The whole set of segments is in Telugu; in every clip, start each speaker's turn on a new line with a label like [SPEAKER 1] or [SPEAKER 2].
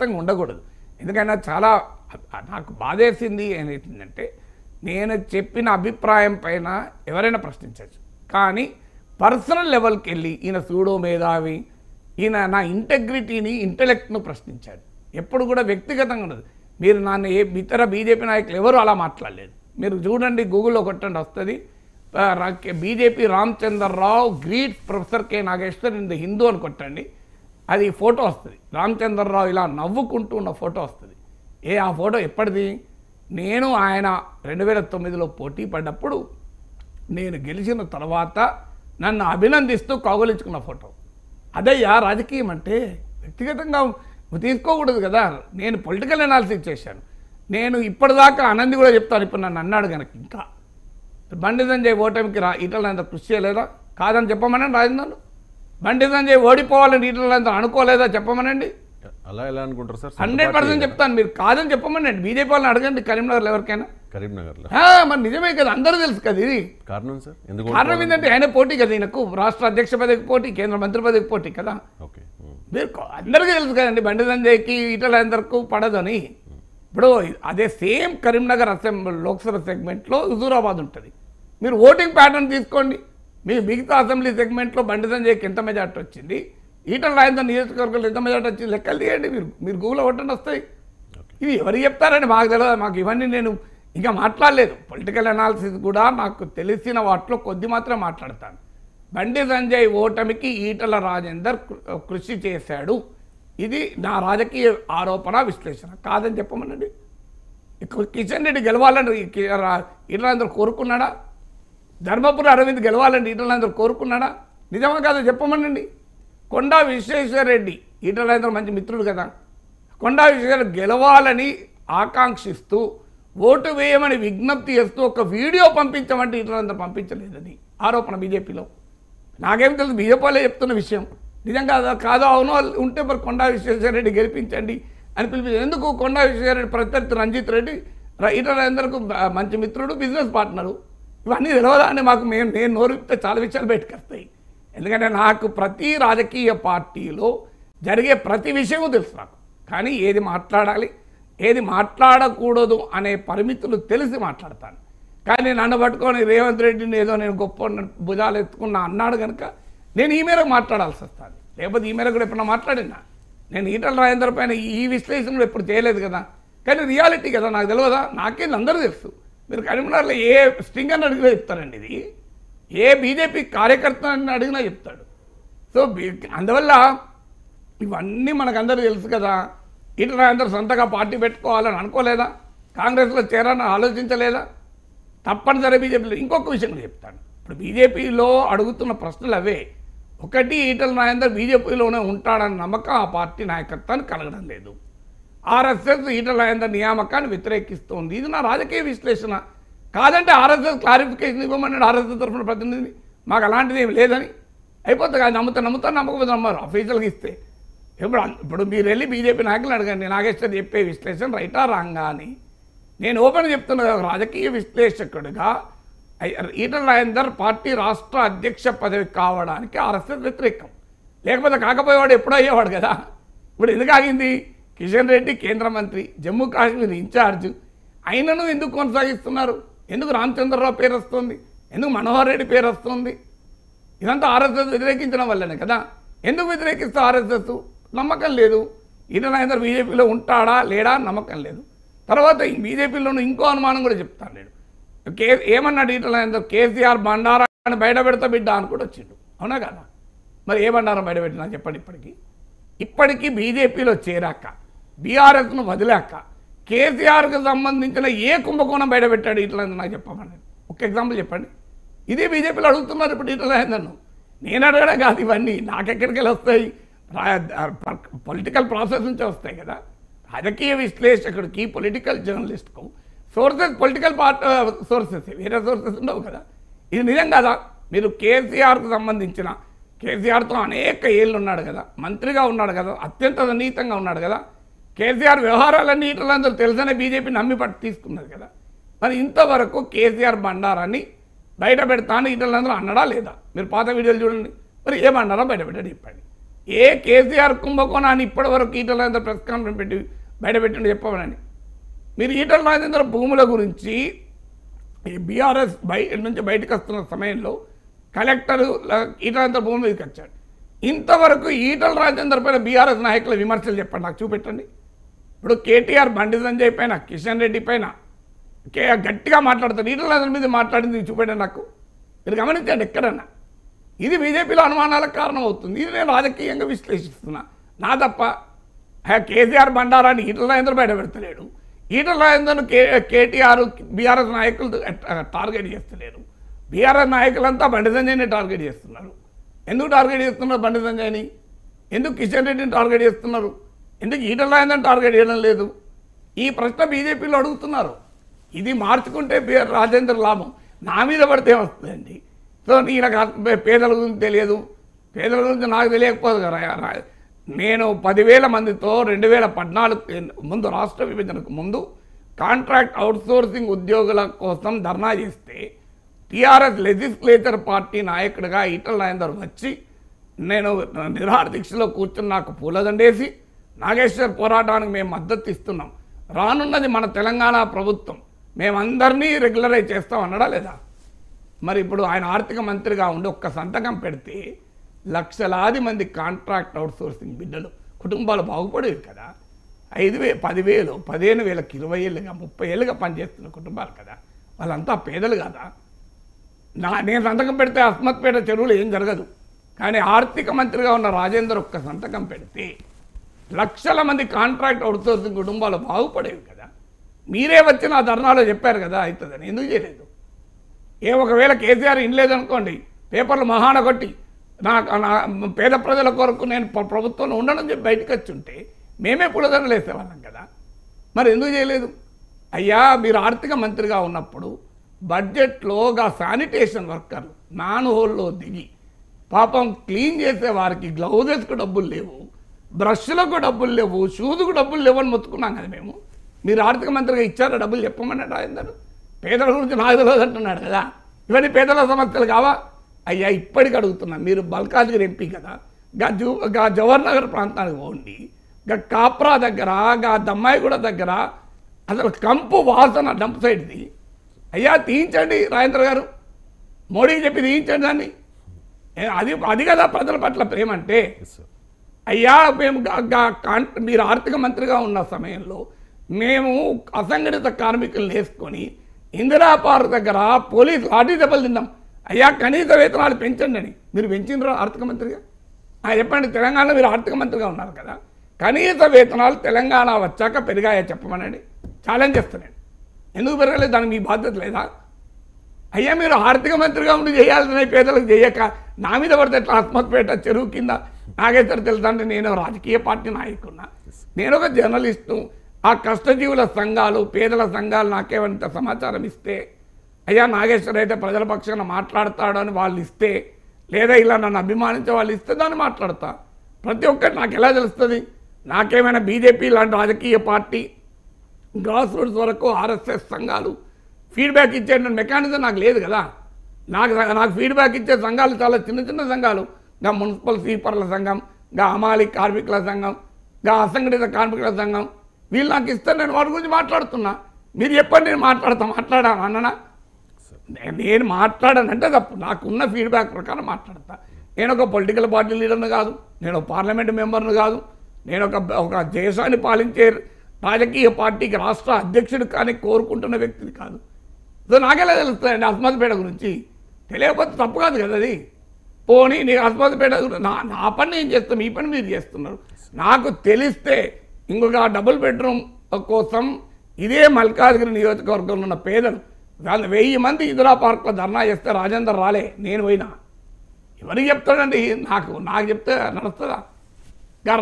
[SPEAKER 1] వ్యక్తిగతంగా ఉండకూడదు. ఎందుకైనా చాలా నాకు బాధేసింది ఏంటంటే నేను చెప్పిన అభిప్రాయం పైన ఎవరైనా ప్రశ్నించవచ్చు, కానీ పర్సనల్ లెవెల్కి వెళ్ళి ఈయన సూడో మేధావి, ఈయన నా ఇంటెగ్రిటీని ఇంటెలెక్ట్ను ప్రశ్నించాడు. ఎప్పుడు కూడా వ్యక్తిగతంగా ఉండదు. మీరు నన్ను ఇతర బీజేపీ నాయకులు ఎవరు అలా మాట్లాడలేదు. మీరు చూడండి, గూగుల్లో కొట్టండి వస్తుంది, BJP Ramachandra Rao greet professor K Nageshwar in the Hindu అని కొట్టండి, అది ఫోటో వస్తుంది. రామచంద్రరావు ఇలా నవ్వుకుంటూ ఉన్న ఫోటో వస్తుంది. ఆ ఫోటో ఎప్పటిది? నేను ఆయన 2009లో పోటీ పడ్డప్పుడు నేను గెలిచిన తర్వాత నన్ను అభినందిస్తూ కౌగలించుకున్న ఫోటో. అదయ్యా రాజకీయం అంటే. వ్యక్తిగతంగా తీసుకోకూడదు కదా. నేను పొలిటికల్ అనాలిసిస్ చేశాను. నేను ఇప్పటిదాకా ఆనంది కూడా చెప్తాను. ఇప్పుడు నన్ను అన్నాడు కనుక ఇంకా బండి సంజయ్ ఓటమికి ఈటల అంత కృషి చేయలేదా? కాదని చెప్పమనండి. రాజేంద్రను బండి సంజయ్ ఓడిపోవాలని ఈటల అంత అనుకోలేదా? చెప్పమనండి.
[SPEAKER 2] అలా ఎలా అనుకుంటారు సార్?
[SPEAKER 1] 100% చెప్తాను. మీరు కాదని చెప్పమనండి. బీజేపీ వాళ్ళని అడగండి కరీంనగర్లో ఎవరికైనా.
[SPEAKER 2] కరీంనగర్లో
[SPEAKER 1] మరి నిజమే కదా, అందరూ తెలుసు కదా ఇది.
[SPEAKER 2] కారణం సార్ ఎందుకు?
[SPEAKER 1] కారణం ఏంటంటే ఆయన పోటీ కదా, ఈయనకు రాష్ట్ర అధ్యక్ష పదవికి పోటీ, కేంద్ర మంత్రి పదవికి పోటీ కదా.
[SPEAKER 2] ఓకే,
[SPEAKER 1] మీరు అందరికీ తెలుసు కదండి బండి సంజయ్కి ఈటల అందరికీ పడదని. ఇప్పుడు అదే సేమ్ కరీంనగర్ అసెంబ్లీ లోక్సభ సెగ్మెంట్లో హుజూరాబాద్ ఉంటుంది. మీరు ఓటింగ్ ప్యాటర్న్ తీసుకోండి. మీ మిగతా అసెంబ్లీ సెగ్మెంట్లో బండి సంజయ్కి ఎంత మెజార్టీ వచ్చింది, ఈటల రాజేందర్ నియోజకవర్గంలో ఎంత మెజార్టీ వచ్చింది లెక్కలు తీయండి. మీరు గూగుల్లో కొట్టండి వస్తాయి. ఇవి ఎవరు చెప్తారని మాకు తెలియదు. మాకు ఇవన్నీ నేను ఇంకా మాట్లాడలేదు. పొలిటికల్ అనాలిసిస్ కూడా నాకు తెలిసిన వాటిలో కొద్ది మాత్రం మాట్లాడతాను. బండి సంజయ్ ఓటమికి ఈటల రాజేందర్ కృషి చేశాడు. ఇది నా రాజకీయ ఆరోపణ, విశ్లేషణ. కాదని చెప్పమనండి. కిషన్ రెడ్డి గెలవాలని ఈటల రాజేందర్ కోరుకున్నాడా? ధర్మపురి అరవింద్ గెలవాలని ఈటల రాజేందర్ కోరుకున్నాడా? నిజమా కాదో చెప్పమనండి. కొండా విశ్వేశ్వరరెడ్డి ఈటల రాజేందర్ మంచి మిత్రుడు కదా. కొండా విశ్వేశ్వర గెలవాలని ఆకాంక్షిస్తూ ఓటు వేయమని విజ్ఞప్తి చేస్తూ ఒక వీడియో పంపించమంటే ఈటల రాజేందర్ పంపించలేదని ఆరోపణ బీజేపీలో. నాకేం తెలుసు, బీజేపీ వాళ్ళే చెప్తున్న విషయం. నిజంగా కాదో అవునో ఉంటే మరి కొండా విశ్వేశ్వరరెడ్డి గెలిపించండి అని పిలిపించారు. ఎందుకు? కొండా విశ్వేశ్వరరెడ్డి ప్రత్యర్థి రంజిత్ రెడ్డి ఈటల రాజేందర్కు మంచి మిత్రుడు, బిజినెస్ పార్ట్నరు. ఇవన్నీ తెలియదా అని మాకు నేను నోరిపితే చాలా విషయాలు బయటకు వస్తాయి. ఎందుకంటే నాకు ప్రతి రాజకీయ పార్టీలో జరిగే ప్రతి విషయము తెలుసు నాకు. కానీ ఏది మాట్లాడాలి, ఏది మాట్లాడకూడదు అనే పరిమితులు తెలిసి మాట్లాడతాను. కానీ నన్ను పట్టుకొని రేవంత్ రెడ్డిని ఏదో నేను గొప్ప భుజాలు ఎత్తుకున్నా అన్నాడు కనుక నేను ఈ మేరకు మాట్లాడాల్సి వస్తుంది. లేకపోతే ఈ మేరకు కూడా ఎప్పుడన్నా మాట్లాడినా. నేను ఈటల రాజేందర్ పైన ఈ విశ్లేషణలు ఎప్పుడు చేయలేదు కదా. కానీ రియాలిటీ కదా, నాకు తెలియదా? నాకేంది అందరూ తెలుసు. మీరు కరీంనగర్లో ఏ స్టింగ్ అని అడిగినా చెప్తారండి. ఇది ఏ బీజేపీ కార్యకర్త అని అడిగినా చెప్తాడు. సో అందువల్ల ఇవన్నీ మనకందరూ తెలుసు కదా. ఈటల రాజేందర్ సొంతగా పార్టీ పెట్టుకోవాలని అనుకోలేదా? కాంగ్రెస్లో చేరాలని ఆలోచించలేదా? తప్పనిసరి బీజేపీలో ఇంకొక విషయం కూడా చెప్తాను. ఇప్పుడు బీజేపీలో అడుగుతున్న ప్రశ్నలు అవే. ఒకటి, ఈటల రాజేందర్ బీజేపీలోనే ఉంటాడన్న నమ్మకం ఆ పార్టీ నాయకత్వానికి కలగడం లేదు. ఆర్ఎస్ఎస్ ఈటల రాజేందర్ నియామకాన్ని వ్యతిరేకిస్తోంది. ఇది నా రాజకీయ విశ్లేషణ. కాదంటే ఆర్ఎస్ఎస్ క్లారిఫికేషన్ ఇవ్వమన్నాడు ఆర్ఎస్ఎస్ తరఫున ప్రతినిధిని. మాకు అలాంటిది ఏమి లేదని అయిపోతుంది కదా. నమ్ముతారు నమ్మకపోతే నమ్మరు అఫీషియల్గా ఇస్తే. ఇప్పుడు మీరు వెళ్ళి బీజేపీ నాయకులు అడగండి, నాగేశ్వర్ చెప్పే విశ్లేషణ రైటా రాంగా అని. నేను ఓపెన్ చెప్తున్నా, రాజకీయ విశ్లేషకుడిగా ఈటల రాజేందర్ పార్టీ రాష్ట్ర అధ్యక్ష పదవి కావడానికి ఆర్ఎస్ఎస్ వ్యతిరేకం. లేకపోతే కాకపోయేవాడు ఎప్పుడో అయ్యేవాడు కదా. ఇప్పుడు ఎందుకు ఆగింది? కిషన్ రెడ్డి కేంద్ర మంత్రి, జమ్మూ కాశ్మీర్ ఇన్ఛార్జ్, ఆయనను ఎందుకు కొనసాగిస్తున్నారు? ఎందుకు రామచంద్రరావు పేరు వస్తుంది? ఎందుకు మనోహర్ రెడ్డి పేరు వస్తుంది? ఇదంతా ఆర్ఎస్ఎస్ వ్యతిరేకించడం వల్లనే కదా. ఎందుకు వ్యతిరేకిస్తే ఆర్ఎస్ఎస్ నమ్మకం లేదు. ఈటల రాజేందర్ బీజేపీలో ఉంటాడా లేడా నమ్మకం లేదు. తర్వాత ఈ బీజేపీలోనూ ఇంకో అనుమానం కూడా చెప్తాను నేను. ఏమన్నాడు ఈటల రాజేందర్? కేసీఆర్ బండారాన్ని బయట పెడతా బిడ్డ అని కూడా వచ్చిండు. అవునా కదా? మరి ఏ బండారం బయట పెట్టినా చెప్పండి. ఇప్పటికీ బీజేపీలో చేరాక, బీఆర్ఎస్ను వదిలాక కేసీఆర్కి సంబంధించిన ఏ కుంభకోణం బయట పెట్టాడు ఈటల రాజేందర్? నాకు చెప్పమని ఒక ఎగ్జాంపుల్ చెప్పండి. ఇదే బీజేపీలో అడుగుతున్నారు ఇప్పుడు ఈటల రాజేందర్ను. నేను అడగడం కాదు, ఇవన్నీ నాకెక్కడికి వెళ్ళి వస్తాయి? పొలిటికల్ ప్రాసెస్ నుంచే వస్తాయి కదా. రాజకీయ విశ్లేషకుడికి, పొలిటికల్ జర్నలిస్ట్కు సోర్సెస్ పొలిటికల్ సోర్సెస్, వేరే సోర్సెస్ ఉండవు కదా. ఇది నిజం కదా. మీరు కేసీఆర్కు సంబంధించిన, కేసీఆర్తో అనేక ఏళ్ళు ఉన్నాడు కదా, మంత్రిగా ఉన్నాడు కదా, అత్యంత సన్నిహితంగా ఉన్నాడు కదా. కేసీఆర్ వ్యవహారాలన్నీ ఈటల రాజేందర్ తెలుసనే బీజేపీ నమ్మి పట్టు తీసుకున్నది కదా. మరి ఇంతవరకు కేసీఆర్ బండారాన్ని బయట పెడతాను ఈటల రాజేందర్ అన్నాడా లేదా? మీరు పాత వీడియోలు చూడండి. మరి ఏమన్నారో బయట పెట్టాడు చెప్పండి. ఏ కేసీఆర్ కుంభకోణాన్ని ఇప్పటి వరకు ఈటల రాజేందర్ ప్రెస్ కాన్ఫరెన్స్ పెట్టి బయటపెట్టిండి చెప్పమనండి. మీరు ఈటల రాజేందర్ భూముల గురించి ఈ బీఆర్ఎస్ నుంచి బయటకు వస్తున్న సమయంలో కలెక్టర్ ఈటల రాజేందర్ భూమి మీదకి వచ్చాడు. ఇంతవరకు ఈటల రాజేందర్ పైన బీఆర్ఎస్ నాయకుల విమర్శలు చెప్పండి, నాకు చూపెట్టండి. ఇప్పుడు కేటీఆర్ బండి సంజయ్ పైన, కిషన్ రెడ్డి పైన గట్టిగా మాట్లాడతారు, ఈటల రాజేందర్ మీద మాట్లాడింది చూపెట్టండి నాకు. మీరు గమనించండి ఎక్కడన్నా. ఇది బీజేపీలో అనుమానాలకు కారణం అవుతుంది. ఇది నేను రాజకీయంగా విశ్లేషిస్తున్నా. నా తప్ప కేసీఆర్ బండారాన్ని ఈటల రాజేందర్ బయట పెడతలేడు. ఈటల రాజేందర్ను కేటీఆర్ బీఆర్ఎస్ నాయకులు టార్గెట్ చేస్తలేరు. బీఆర్ఎస్ నాయకులంతా బండి సంజయ్ని టార్గెట్ చేస్తున్నారు. ఎందుకు టార్గెట్ చేస్తున్నారు బండి సంజయ్ని? ఎందుకు కిషన్ రెడ్డిని టార్గెట్ చేస్తున్నారు? ఎందుకు ఈటల రాజేందర్ని టార్గెట్ చేయడం లేదు? ఈ ప్రశ్న బీజేపీలో అడుగుతున్నారు. ఇది మార్చుకుంటే రాజేందర్ లాభం, నా మీద పడితే వస్తుందండి. సో ఈయనకు పేదల గురించి తెలియదు, పేదల గురించి నాకు తెలియకపోదు కదా. నేను 10,000 మందితో 2014 ముందు రాష్ట్ర విభజనకు ముందు కాంట్రాక్ట్ అవుట్సోర్సింగ్ ఉద్యోగుల కోసం ధర్నా చేస్తే టీఆర్ఎస్ లెజిస్లేచర్ పార్టీ నాయకుడిగా ఈటల రాజేందర్ వచ్చి నేను నిరాహార దీక్షలో కూర్చుని నాకు పూలదండేసి నాగేశ్వర్ పోరాటానికి మేము మద్దతు ఇస్తున్నాం, రానున్నది మన తెలంగాణ ప్రభుత్వం, మేమందరినీ రెగ్యులరైజ్ చేస్తాం అన్నాడా లేదా? మరి ఇప్పుడు ఆయన ఆర్థిక మంత్రిగా ఉండి ఒక్క సంతకం పెడితే లక్షలాది మంది కాంట్రాక్ట్ అవుట్సోర్సింగ్ బిడ్డలు కుటుంబాలు బాగుపడేవి కదా. 5,000, 10,000, 15,000, 20 ఏళ్ళుగా 30 ఏళ్ళుగా పనిచేస్తున్న కుటుంబాలు కదా, వాళ్ళంతా పేదలు కదా. నేను సంతకం పెడితే అస్మత్పేట చెరువులు ఏం జరగదు, కానీ ఆర్థిక మంత్రిగా ఉన్న రాజేందర్ ఒక్క సంతకం పెడితే లక్షల మంది కాంట్రాక్ట్ అవుట్సోర్సింగ్ కుటుంబాలు బాగుపడేవి కదా. మీరే వచ్చి నా ధర్నాలో చెప్పారు కదా అవుతుందని, ఎందుకు చేయలేదు? ఒకవేళ కేసీఆర్ ఇనలేదనుకోండి, పేపర్లు మహాన కొట్టి నా పేద ప్రజల కొరకు నేను ప్రభుత్వంలో ఉండడం చెప్పి బయటకు వచ్చి ఉంటే మేమే పులదనలు వేసేవాళ్ళం కదా. మరి ఎందుకు చేయలేదు? అయ్యా, మీరు ఆర్థిక మంత్రిగా ఉన్నప్పుడు బడ్జెట్లో శానిటేషన్ వర్కర్లు నాన్ హోల్లో దిగి పాపం క్లీన్ చేసే వారికి గ్లౌజెస్కు డబ్బులు లేవు, బ్రష్లకు డబ్బులు లేవు, షూజుకు డబ్బులు లేవని మొత్తుకున్నాం కదా మేము. మీరు ఆర్థిక మంత్రిగా ఇచ్చారా డబ్బులు? చెప్పమన్నాడు రాజేందర్. పేదల గురించి నాకు తెలియదు అంటున్నాడు కదా. ఇవన్నీ పేదల సమస్యలు కావా? అయ్యా, ఇప్పటికి అడుగుతున్నా, మీరు మల్కాజ్గిరి ఎంపీ కదా, జవహర్ నగర్ ప్రాంతానికి పోండి, కాప్రా దగ్గర, దమ్మాయిగూడ దగ్గర అసలు కంపు వాసన డంప్ సైడ్ది. అయ్యా తీయించండి రాజేంద్ర గారు, మోడీకి చెప్పి తీయించండి దాన్ని. అది కదా ప్రజల పట్ల ప్రేమ అంటే. అయ్యా, మేము మీరు ఆర్థిక మంత్రిగా ఉన్న సమయంలో మేము అసంఘటిత కార్మికులను వేసుకొని ఇందిరా పార్క్ దగ్గర పోలీసు లాఠీ దెబ్బలు తిన్నాం. అయ్యా, కనీస వేతనాలు పెంచండి అని. మీరు పెంచినరా ఆర్థిక మంత్రిగా? చెప్పండి, తెలంగాణలో మీరు ఆర్థిక మంత్రిగా ఉన్నారు కదా, కనీస వేతనాలు తెలంగాణ వచ్చాక పెరిగాయా చెప్పమనండి. ఛాలెంజ్ చేస్తున్నాను. ఎందుకు పెరగలేదు? దానికి మీ బాధ్యత లేదా? అయ్యా, మీరు ఆర్థిక మంత్రిగా ఉండి చేయాల్సిన పేదలకు చేయక నా మీద పడితే అస్మత్పేట చెరువు కింద నాగేశ్వర్ తెలుసా అంటే నేను రాజకీయ పార్టీ నాయకున్నా, నేను ఒక జర్నలిస్టు. ఆ కష్టజీవుల సంఘాలు, పేదల సంఘాలు నాకేమంత సమాచారం ఇస్తే, అయ్యా నాగేశ్వర్ అయితే ప్రజల పక్షాన మాట్లాడతాడు అని వాళ్ళు ఇస్తే, లేదా ఇలా నన్ను అభిమానించే వాళ్ళు ఇస్తే దాన్ని మాట్లాడతా. ప్రతి ఒక్కటి నాకు ఎలా తెలుస్తుంది? నాకేమైనా బీజేపీ లాంటి రాజకీయ పార్టీ గ్రాస్ రూట్స్ వరకు ఆర్ఎస్ఎస్ సంఘాలు ఫీడ్బ్యాక్ ఇచ్చే మెకానిజం నాకు లేదు కదా. నాకు ఫీడ్బ్యాక్ ఇచ్చే సంఘాలు చాలా చిన్న చిన్న సంఘాలు, మున్సిపల్ స్వీపర్ల సంఘం, హమాలి కార్మికుల సంఘం, అసంఘటిత కార్మికుల సంఘం, వీళ్ళు నాకు ఇస్తే నేను వాటి గురించి మాట్లాడుతున్నా. మీరు చెప్పండి, నేను మాట్లాడాను అన్ననా? నేను మాట్లాడానంటే తప్పు. నాకున్న ఫీడ్బ్యాక్ ప్రకారం మాట్లాడతా. నేను ఒక పొలిటికల్ పార్టీ లీడర్ను కాదు, నేను పార్లమెంట్ మెంబర్ను కాదు, నేను ఒక దేశాన్ని పాలించే రాజకీయ పార్టీకి రాష్ట్ర అధ్యక్షుడు కానీ కోరుకుంటున్న వ్యక్తిని కాదు. సో నాకెలా తెలుస్తుందండి అస్మత్పేట గురించి? తెలియకపోతే తప్పు కాదు కదా అది. పోనీ నీకు అస్మత్పేట నా పని నేను చేస్తాను, మీ పని మీరు చేస్తున్నారు. నాకు తెలిస్తే ఇంకొక డబుల్ బెడ్రూమ్ కోసం ఇదే మల్కాజ్గిరి నియోజకవర్గంలో ఉన్న పేదలు 1000 మంది ఇందిరా పార్క్లో ధర్నా చేస్తే రాజేందర్ రాలే, నేను పోయినా. ఎవరికి చెప్తాడండి? నాకు చెప్తే నడుస్తుందా?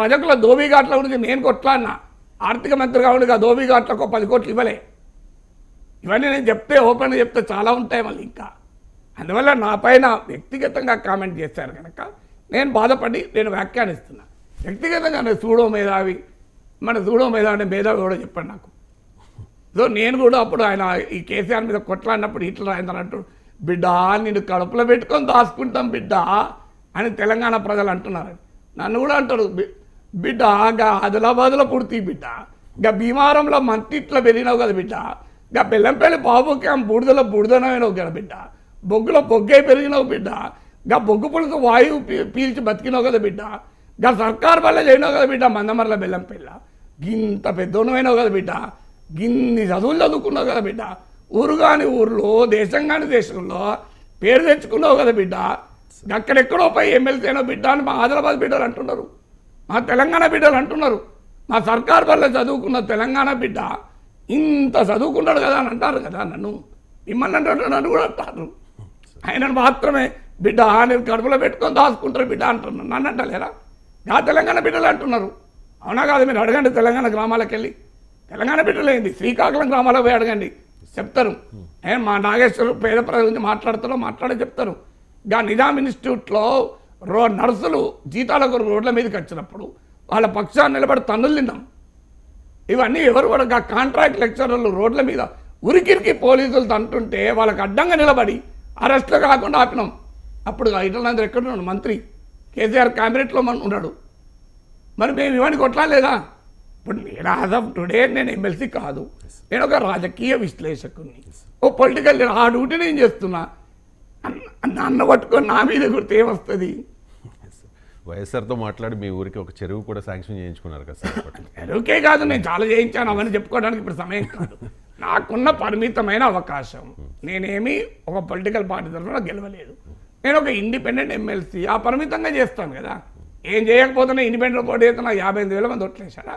[SPEAKER 1] రజకుల ధోబీఘాట్ల గురించి నేను కొట్లాడినా, ఆర్థిక మంత్రిగా ఉండి ధోబీఘాట్లకు 10 కోట్లు ఇవ్వలే. ఇవన్నీ నేను చెప్తే ఓపెన్గా చెప్తే చాలా ఉంటాయి మళ్ళీ ఇంకా. అందువల్ల నా పైన వ్యక్తిగతంగా కామెంట్ చేశారు కనుక నేను బాధపడి నేను వ్యాఖ్యానిస్తున్నా. వ్యక్తిగతంగా నేను సూడో మేధావి అంటే మేధావి కూడా చెప్పండి నాకు. సో నేను కూడా అప్పుడు ఆయన ఈ కేసీఆర్ మీద కొట్లాడినప్పుడు ఇట్లా రాయిందని అంటాడు, బిడ్డ నిన్ను కడుపులో పెట్టుకొని దాచుకుంటాం బిడ్డ అని తెలంగాణ ప్రజలు అంటున్నారు. నన్ను కూడా అంటాడు బిడ్డ గా ఆదిలాబాద్లో పుడితే బిడ్డ గా భీమారంలో మంటిట్లో పెరిగినావు కదా బిడ్డ గా బెల్లంపల్లి బాబు క్యాంప్ బూడిదలో బూడిదనైనావు కదా బిడ్డ బొగ్గులో బొగ్గే పెరిగినావు బిడ్డ గా బొగ్గు పులుసు వాయువు పీల్చి బతికినావు కదా బిడ్డ గా సర్కార్ వల్ల చేయనావు కదా బిడ్డ మందమర్ల బెల్లంపల్లి గింత పెద్దోనమైనావు కదా బిడ్డ గిన్ని చదువులు చదువుకున్నావు కదా బిడ్డ ఊరు కాని ఊర్లో దేశం కాని దేశంలో పేరు తెచ్చుకున్నావు కదా బిడ్డ అక్కడెక్కడో పోయి ఎమ్మెల్సీ అయినా బిడ్డ అని మా ఆదిలాబాద్ బిడ్డలు అంటున్నారు, మా తెలంగాణ బిడ్డలు అంటున్నారు, మా సర్కార్ వల్ల చదువుకున్న తెలంగాణ బిడ్డ ఇంత చదువుకున్నాడు కదా అని అంటారు కదా నన్ను. మిమ్మల్ని అంటారు, నన్ను కూడా అంటారు. ఆయన మాత్రమే బిడ్డ నేను కడుపులో పెట్టుకొని దాచుకుంటారు బిడ్డ అంటున్నారు, నన్ను అంటలేరా? నా తెలంగాణ బిడ్డలు అంటున్నారు. అవునా కాదు? మీరు అడగండి తెలంగాణ గ్రామాలకు వెళ్ళి, తెలంగాణ బిడ్డలేంది శ్రీకాకుళం గ్రామాలకు పోయి అడగండి, చెప్తారు. మా నాగేశ్వరు పేద ప్రజల గురించి మాట్లాడే చెప్తారు. గా నిజాం ఇన్స్టిట్యూట్లో నర్సులు జీతాలకు రోడ్ల మీదకి వచ్చినప్పుడు వాళ్ళ పక్షాన్ని నిలబడి తన్నులు తిన్నాం. ఇవన్నీ ఎవరు కూడా కాంట్రాక్ట్ లెక్చరర్లు రోడ్ల మీద ఉరికిరికి పోలీసులు తంటుంటే వాళ్ళకి అడ్డంగా నిలబడి అరెస్ట్లు కాకుండా ఆపినాం. అప్పుడు ఈటల ఎక్కడ ఉన్నాడు? మంత్రి కేసీఆర్ క్యాబినెట్లో ఉన్నాడు. మరి మేము ఇవన్నీ కొట్టలేదా? ఇప్పుడు నేను యాజ్ ఆఫ్ టుడే నేను ఎమ్మెల్సీ కాదు, నేను ఒక రాజకీయ విశ్లేషకుని, ఓ పొలిటికల్ ఆ డ్యూటీ నేను చేస్తున్నా. అన్న పట్టుకొని నా మీద గుర్తు ఏమొస్తుంది?
[SPEAKER 2] వైఎస్ఆర్తో మాట్లాడి మీ ఊరికి ఒక చెరువు కూడా శాంక్షన్ చేయించుకున్నారు కదా సార్?
[SPEAKER 1] చెరువుకే కాదు, నేను చాలా చేయించాను. అవన్నీ చెప్పుకోవడానికి ఇప్పుడు సమయం కాదు. నాకున్న పరిమితమైన అవకాశం, నేనేమి ఒక పొలిటికల్ పార్టీ తరఫున గెలవలేదు, నేను ఒక ఇండిపెండెంట్ ఎమ్మెల్సీ, ఆ పరిమితంగా చేస్తాను కదా. ఏం చేయకపోతేనే ఇండిపెండెంట్ పోటీ అయితే నాకు 55,000 మంది ఓట్లేశారా?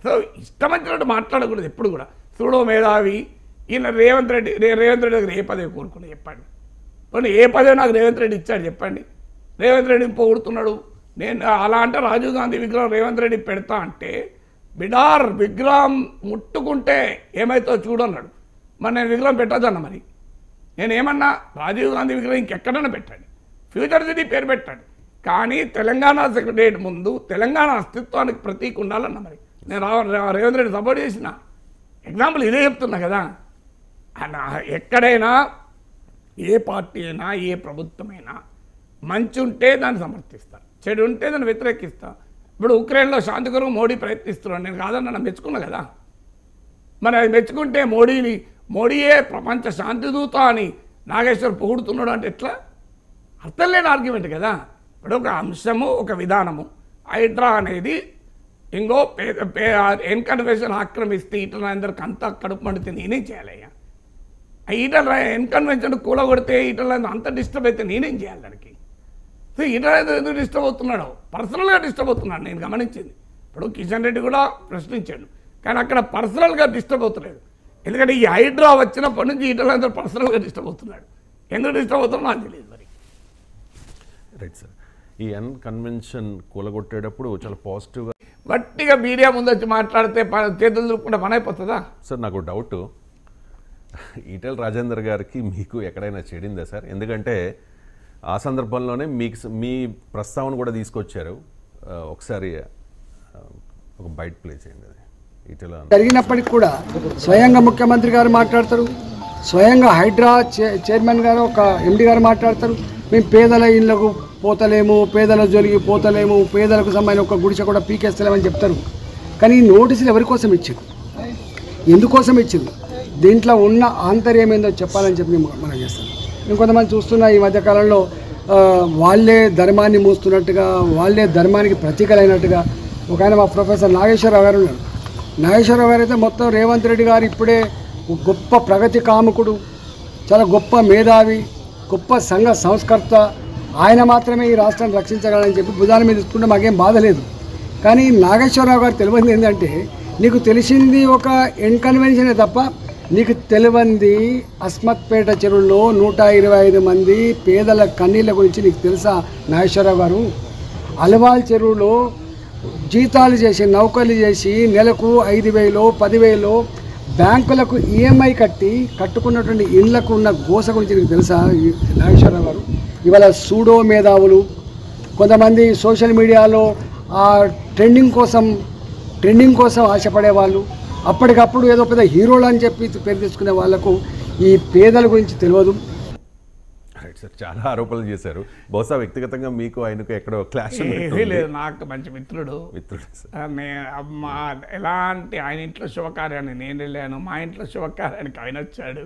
[SPEAKER 1] సో ఇష్టం వచ్చినట్టు మాట్లాడకూడదు ఎప్పుడు కూడా. చూడో మేధావి ఈయన రేవంత్ రెడ్డి దగ్గర ఏ పదవి కోరుకున్నా చెప్పండి. పోనీ ఏ పదవి నాకు రేవంత్ రెడ్డి ఇచ్చాడు చెప్పండి? రేవంత్ రెడ్డిని పొగుడుతున్నాడు. నేను అలా అంటే రాజీవ్ గాంధీ విగ్రహం రేవంత్ రెడ్డి పెడతా అంటే బిడార్ విగ్రహం ముట్టుకుంటే ఏమైతో చూడన్నాడు. మరి నేను విగ్రహం పెట్టద్దన్న. మరి నేనేమన్నా రాజీవ్ గాంధీ విగ్రహం ఇంకెక్కడైనా పెట్టండి, ఫ్యూచర్ సిటీ పేరు పెట్టండి, కానీ తెలంగాణ సెక్రటరియట్ ముందు తెలంగాణ అస్తిత్వానికి ప్రతీక ఉండాలన్న. మరి నేను రేవంత్ రెడ్డి సపోర్ట్ చేసిన ఎగ్జాంపుల్ ఇదే చెప్తున్నా కదా. ఎక్కడైనా ఏ పార్టీ అయినా ఏ ప్రభుత్వమైనా మంచి ఉంటే దాన్ని సమర్థిస్తాను, చెడు ఉంటే దాన్ని వ్యతిరేకిస్తాను. ఇప్పుడు ఉక్రెయిన్లో శాంతి కొరకు మోడీ ప్రయత్నిస్తున్నాడు, నేను కాదని నన్ను మెచ్చుకున్నా కదా. మరి అది మెచ్చుకుంటే మోడీయే ప్రపంచ శాంతి దూత అని నాగేశ్వర్ పొగుడుతున్నాడు అంటే ఎట్లా? అర్థం లేని ఆర్గ్యుమెంట్ కదా. ఇప్పుడు ఒక అంశము, ఒక విధానము, హైడ్రా అనేది ఇంకో ఎన్కన్వెన్షన్ ఆక్రమిస్తే ఈటల అందరికి అంతా కడుపు మండితే నేనేం చేయాలయ్యా? ఈటల ఎన్కన్వెన్షన్ కూలగొడితే ఈటల అంత డిస్టర్బ్ అయితే నేనేం చేయాలి దానికి? సో ఈటల ఎందుకు డిస్టర్బ్ అవుతున్నాడు? పర్సనల్గా డిస్టర్బ్ అవుతున్నాడు నేను గమనించింది. ఇప్పుడు కిషన్ రెడ్డి కూడా ప్రశ్నించాడు, కానీ అక్కడ పర్సనల్గా డిస్టర్బ్ అవుతలేదు. ఎందుకంటే ఈ హైడ్రా వచ్చినప్పటి నుంచి ఈటల అందరూ పర్సనల్గా డిస్టర్బ్ అవుతున్నాడు. ఎందుకు డిస్టర్బ్ అవుతున్నాడో నాకు తెలియదు. మరి
[SPEAKER 2] రైట్ సార్, ఈ కన్వెన్షన్ కూలగొట్టేటప్పుడు చాలా పాజిటివ్గా
[SPEAKER 1] గట్టిగా మీడియా ముందు వచ్చి మాట్లాడితే చేతులు దులుపుకుంటే పని అయిపోతుందా?
[SPEAKER 2] సార్ నాకు డౌట్, ఈటెల రాజేందర్ గారికి మీకు ఎక్కడైనా చెడిందా సార్? ఎందుకంటే ఆ సందర్భంలోనే మీ ప్రస్తావన కూడా తీసుకొచ్చారు. ఒకసారి ఒక బైట్ ప్లే చేయండి. అది ఈటెల
[SPEAKER 3] జరిగినప్పటికి కూడా స్వయంగా ముఖ్యమంత్రి గారు మాట్లాడతారు, స్వయంగా హైడ్రా చైర్మన్ గారు ఒక ఎండి గారు మాట్లాడతారు. మేము పేదల ఇళ్లకు పోతలేము, పేదల జోలికి పోతలేము, పేదలకు సంబంధించిన ఒక గుడిసె కూడా పీకేస్తలేమని చెప్తారు. కానీ ఈ నోటీసులు ఎవరి కోసం ఇచ్చారు, ఎందుకోసం ఇచ్చింది, దీంట్లో ఉన్న ఆంతర్యం ఏందో చెప్పాలని చెప్పి మనం చేస్తాం. ఇంకొంతమంది చూస్తున్న ఈ మధ్యకాలంలో వాళ్ళే ధర్మాన్ని మూస్తున్నట్టుగా, వాళ్ళే ధర్మానికి ప్రతీకలైనట్టుగా ఒక ఆయన మా ప్రొఫెసర్ నాగేశ్వరరావు గారు ఉన్నారు. నాగేశ్వరరావు గారు అయితే మొత్తం రేవంత్ రెడ్డి గారు ఇప్పుడే గొప్ప ప్రగతి కాముకుడు, చాలా గొప్ప మేధావి, గొప్ప సంఘ సంస్కర్త, ఆయన మాత్రమే ఈ రాష్ట్రాన్ని రక్షించగలని చెప్పి భుజాల మీద తీసుకుంటే మాకేం బాధ లేదు. కానీ నాగేశ్వరరావు గారు తెలియంది ఏంటంటే, నీకు తెలిసింది ఒక ఎన్కన్వెన్షనే తప్ప నీకు తెలియంది అస్మత్పేట చెరువుల్లో 125 మంది పేదల కన్నీళ్ళ గురించి నీకు తెలుసా నాగేశ్వరరావు గారు? అలవాల్ చెరువులో జీతాలు చేసి నౌకర్లు చేసి నెలకు 5,000 10,000 బ్యాంకులకు ఈఎంఐ కట్టుకున్నటువంటి ఇళ్లకు ఉన్న గోస గురించి నీకు తెలుసా నాగేశ్వరరావు గారు? ఇవాళ సూడో మేధావులు, కొంతమంది సోషల్ మీడియాలో ట్రెండింగ్ కోసం ఆశపడే వాళ్ళు, అప్పటికప్పుడు ఏదో పెద్ద హీరోలు అని చెప్పి పేరు తెచ్చుకునే వాళ్లకు ఈ పేదల గురించి తెలియదు.
[SPEAKER 2] రైట్ సార్, చాలా ఆరోపణలు చేశారు. బహుశా వ్యక్తిగతంగా మీకు ఆయనకు ఎక్కడో క్లాష్
[SPEAKER 1] ఏమీ లేదు, నాకు మంచి మిత్రుడు.
[SPEAKER 2] మిత్రుడు సార్.
[SPEAKER 1] ఎలాంటి ఆయన ఇంట్లో శుభకార్యాన్ని నేను వెళ్ళాను, మా ఇంట్లో శుభకార్యానికి ఆయన వచ్చాడు.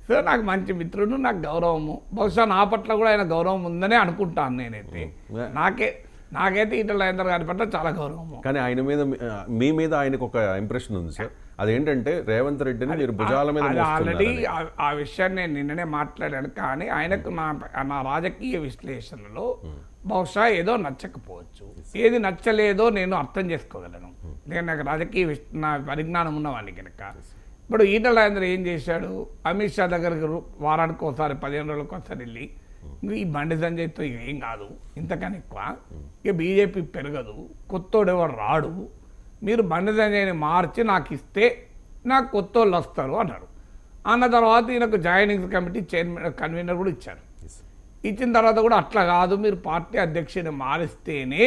[SPEAKER 1] సో నాకు మంచి మిత్రుడు, నాకు గౌరవము. బహుశా నా పట్ల కూడా ఆయన గౌరవం ఉందనే అనుకుంటాను నేనైతే. నాకైతే ఈటల రాజేందర్ గారి పట్ల చాలా గౌరవము.
[SPEAKER 2] కానీ ఆయన మీద మీ మీద ఆయనకు ఒక ఇంప్రెషన్ ఉంది సార్, అదేంటంటే రేవంత్ రెడ్డిని మీరు భుజాల మీద
[SPEAKER 1] ఆల్రెడీ ఆ విషయాన్ని నేను నిన్ననే మాట్లాడాను. కానీ ఆయనకు నా రాజకీయ విశ్లేషణలో బహుశా ఏదో నచ్చకపోవచ్చు, ఏది నచ్చలేదో నేను అర్థం చేసుకోగలను. నేను నాకు రాజకీయ నా పరిజ్ఞానం ఉన్నవాడిని కనుక. ఇప్పుడు ఈటల రాజేందర్ ఏం చేశాడు, అమిత్ షా దగ్గరకు వారానికి ఒకసారి 15 రోజులకు ఒకసారి వెళ్ళి ఈ బండి సంజయ్తో ఏం కాదు, ఇంతకని ఎక్కువ ఇక బీజేపీ పెరగదు, కొత్తోడు ఎవరు రాడు, మీరు బండి సంజయ్ని మార్చి నాకు ఇస్తే నాకు కొత్త వాళ్ళు వస్తారు అన్నారు. అన్న తర్వాత ఈయనకు జాయినింగ్ కమిటీ కన్వీనర్ కూడా ఇచ్చారు. ఇచ్చిన తర్వాత కూడా అట్లా కాదు, మీరు పార్టీ అధ్యక్షుని మారిస్తేనే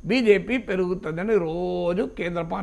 [SPEAKER 1] బీజేపీ పెరుగుతుందని రోజు కేంద్ర